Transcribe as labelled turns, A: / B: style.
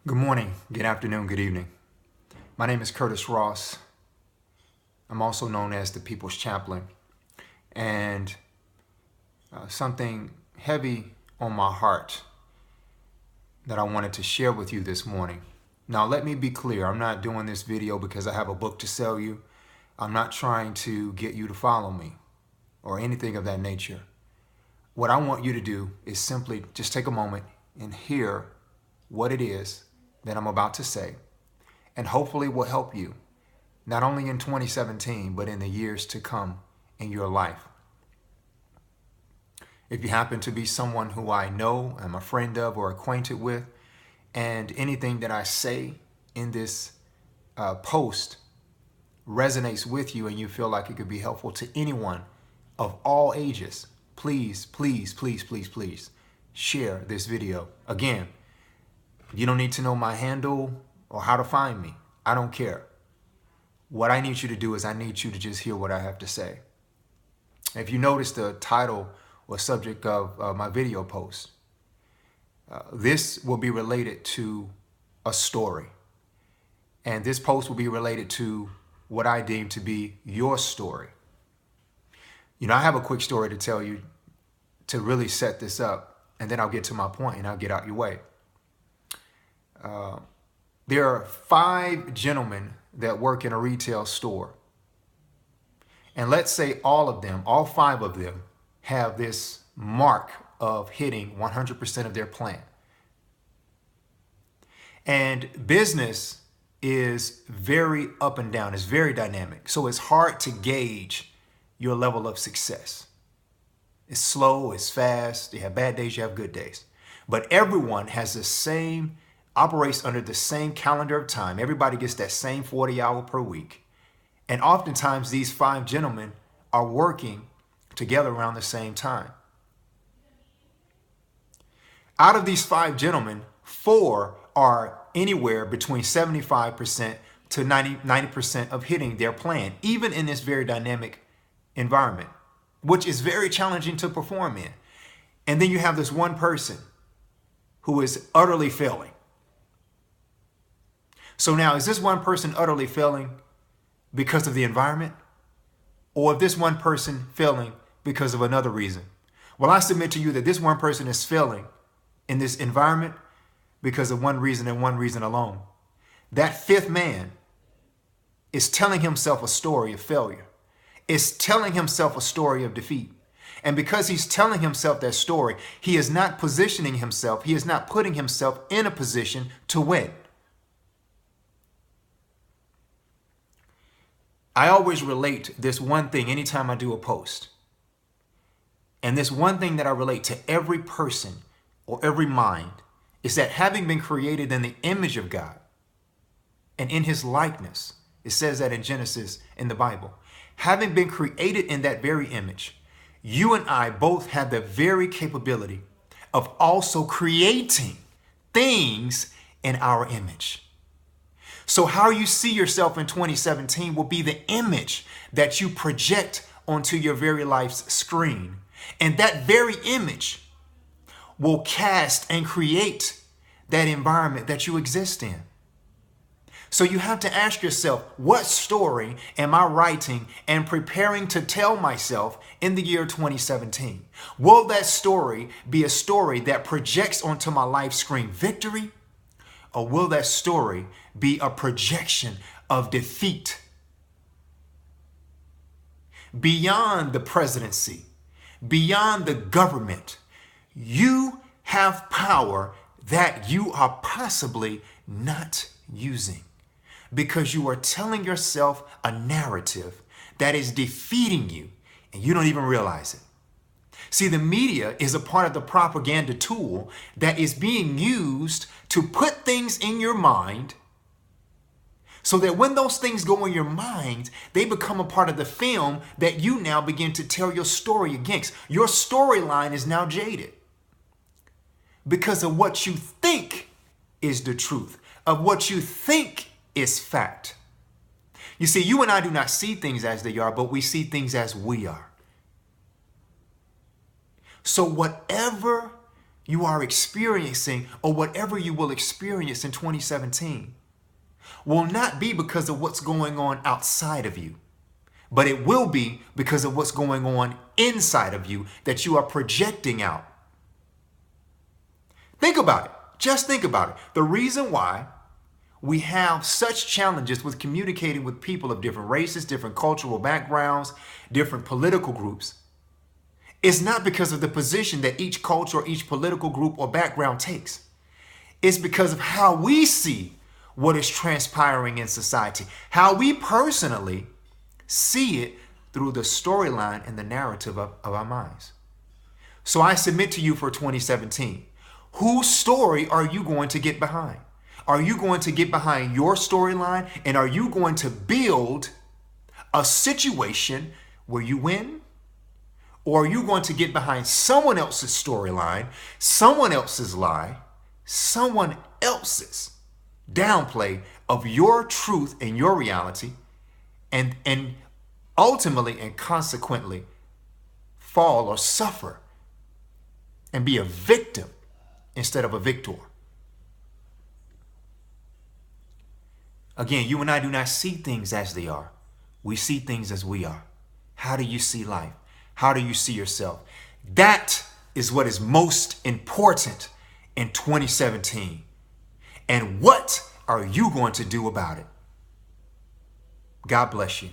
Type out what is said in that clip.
A: Good morning, good afternoon, good evening. My name is Curtis Ross. I'm also known as the People's Chaplain. And something heavy on my heart that I wanted to share with you this morning. Now, let me be clear. I'm not doing this video because I have a book to sell you. I'm not trying to get you to follow me or anything of that nature. What I want you to do is simply just take a moment and hear what it is that I'm about to say, and hopefully will help you, not only in 2017, but in the years to come in your life. If you happen to be someone who I know, I'm a friend of, or acquainted with, and anything that I say in this post resonates with you and you feel like it could be helpful to anyone of all ages, please, please, please, please, please share this video. Again, you don't need to know my handle or how to find me. I don't care. What I need you to do is I need you to just hear what I have to say. If you notice the title or subject of my video post, this will be related to a story. And this post will be related to what I deem to be your story. You know, I have a quick story to tell you to really set this up, and then I'll get to my point and I'll get out your way. There are 5 gentlemen that work in a retail store. And let's say all 5 of them have this mark of hitting 100% of their plan. And business is very up and down. It's very dynamic. So it's hard to gauge your level of success. It's slow, it's fast. You have bad days, you have good days. But everyone has the same operates under the same calendar of time. Everybody gets that same 40 hours per week. And oftentimes these 5 gentlemen are working together around the same time. Out of these 5 gentlemen, 4 are anywhere between 75% to 90% of hitting their plan, even in this very dynamic environment, which is very challenging to perform in. And then you have this one person who is utterly failing. So now, is this one person utterly failing because of the environment? Or is this one person failing because of another reason? Well, I submit to you that this one person is failing in this environment because of one reason and one reason alone. That 5th man is telling himself a story of failure. Is telling himself a story of defeat. And because he's telling himself that story, he is not positioning himself, he is not putting himself in a position to win. I always relate this one thing anytime I do a post. And this one thing that I relate to every person or every mind is that having been created in the image of God and in his likeness, it says that in Genesis in the Bible, having been created in that very image, you and I both have the very capability of also creating things in our image. So how you see yourself in 2017 will be the image that you project onto your very life's screen. And that very image will cast and create that environment that you exist in. So you have to ask yourself, what story am I writing and preparing to tell myself in the year 2017? Will that story be a story that projects onto my life screen victory? Or will that story be a projection of defeat? Beyond the presidency, beyond the government, you have power that you are possibly not using because you are telling yourself a narrative that is defeating you and you don't even realize it. See, the media is a part of the propaganda tool that is being used to put things in your mind so that when those things go in your mind, they become a part of the film that you now begin to tell your story against. Your storyline is now jaded because of what you think is the truth, of what you think is fact. You see, you and I do not see things as they are, but we see things as we are. So whatever you are experiencing, or whatever you will experience in 2017, will not be because of what's going on outside of you, but it will be because of what's going on inside of you that you are projecting out. Think about it. Just think about it. The reason why we have such challenges with communicating with people of different races, different cultural backgrounds, different political groups, is not because of the position that each culture or each political group or background takes. It's because of how we see what is transpiring in society, how we personally see it through the storyline and the narrative of our minds. So I submit to you for 2017, whose story are you going to get behind? Are you going to get behind your storyline, and are you going to build a situation where you win? Or are you going to get behind someone else's storyline, someone else's lie, someone else's downplay of your truth and your reality, and ultimately and consequently fall or suffer and be a victim instead of a victor? Again, you and I do not see things as they are. We see things as we are. How do you see life? How do you see yourself? That is what is most important in 2017. And what are you going to do about it? God bless you.